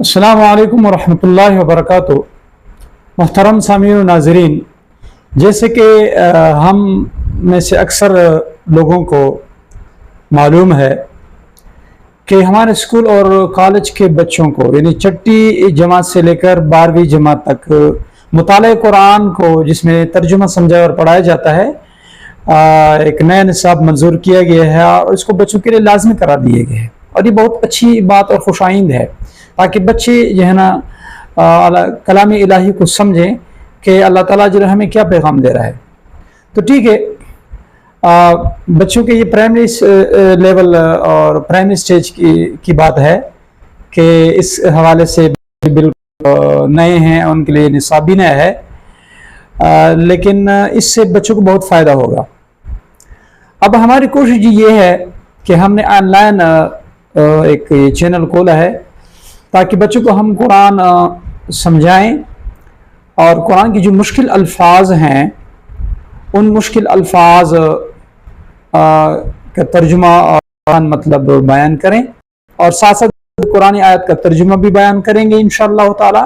अस्सलामु अलैकुम वरहमतुल्लाहि वबरकातुह। मुहतरम सामीन व नाज़रीन, जैसे कि हम में से अक्सर लोगों को मालूम है कि हमारे स्कूल और कॉलेज के बच्चों को यानी छठी जमात से लेकर 12वीं जमात तक मुताले कुरान को जिसमें तर्जुमा समझा और पढ़ाया जाता है, एक नया निसाब मंजूर किया गया है और इसको बच्चों के लिए लाजमी करार दिए गए हैं। और ये बहुत अच्छी बात और खुशाइंद है ताकि बच्चे जो है ना कलाम इलाही को समझें कि अल्लाह ताला जो है हमें क्या पैगाम दे रहा है। तो ठीक है, बच्चों के ये प्राइमरी लेवल और प्राइमरी स्टेज की बात है कि इस हवाले से बिल्कुल नए हैं, उनके लिए निसाब भी नया है, लेकिन इससे बच्चों को बहुत फ़ायदा होगा। अब हमारी कोशिश ये है कि हमने ऑनलाइन एक चैनल खोला है ताकि बच्चों को हम कुरान समझाएं और कुरान की जो मुश्किल अल्फाज हैं उन मुश्किल अल्फाज का तर्जुमा और मतलब बयान करें और साथ साथ कुरानी आयत का तर्जुमा भी बयान करेंगे इंशाअल्लाह ताला,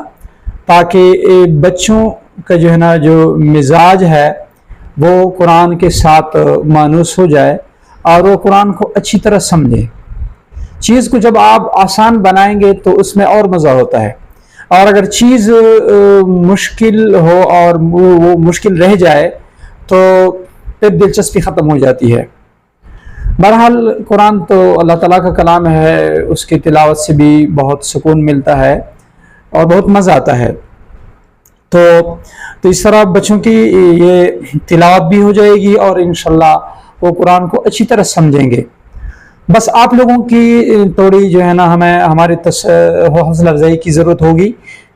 ताकि बच्चों का जो है ना जो मिजाज है वो कुरान के साथ मानूस हो जाए और वो कुरान को अच्छी तरह समझे। चीज़ को जब आप आसान बनाएंगे तो उसमें और मज़ा होता है, और अगर चीज़ मुश्किल हो और वो मुश्किल रह जाए तो फिर दिलचस्पी ख़त्म हो जाती है। बहरहाल कुरान तो अल्लाह ताला का कलाम है, उसकी तिलावत से भी बहुत सुकून मिलता है और बहुत मज़ा आता है। तो इस तरह बच्चों की ये तिलावत भी हो जाएगी और इंशाल्लाह वो कुरान को अच्छी तरह समझेंगे। बस आप लोगों की थोड़ी जो है ना हमें हमारी हौसला अफजाई की ज़रूरत होगी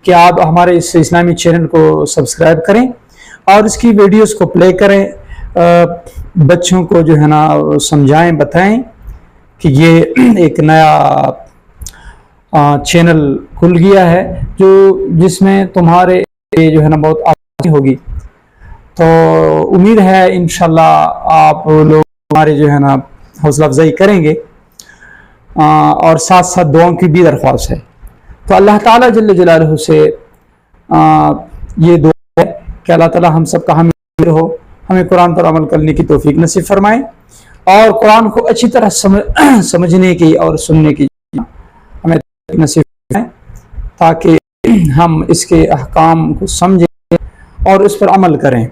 कि आप हमारे इस इस्लामी चैनल को सब्सक्राइब करें और इसकी वीडियोस को प्ले करें, बच्चों को जो है ना समझाएं, बताएं कि ये एक नया चैनल खुल गया है जिसमें तुम्हारे जो है ना बहुत आसानी होगी। तो उम्मीद है इंशाल्लाह आप लोग हमारे जो है ना हौसला अफजाई करेंगे और साथ साथ दुआओं की भी दरख्वास्त है। तो अल्लाह ताला जल्ल जलालहू से ये दुआ है कि अल्लाह ताला हम सब का हामी हो, हमें कुरान पर अमल करने की तौफीक नसीब फरमाए और कुरान को अच्छी तरह समझने की और सुनने की हमें नसीब फरमाए ताकि हम इसके अहकाम को समझें और इस पर अमल करें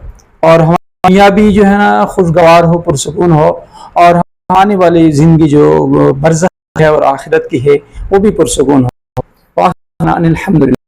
और हमारी दुनिया भी जो है ना खुशगवार हो, पुरसकून हो, और आने वाली ज़िंदगी जो बरज़ख है और आखिरत की है वो भी पुरसकून हो। अल्हम्दुलिल्लाह।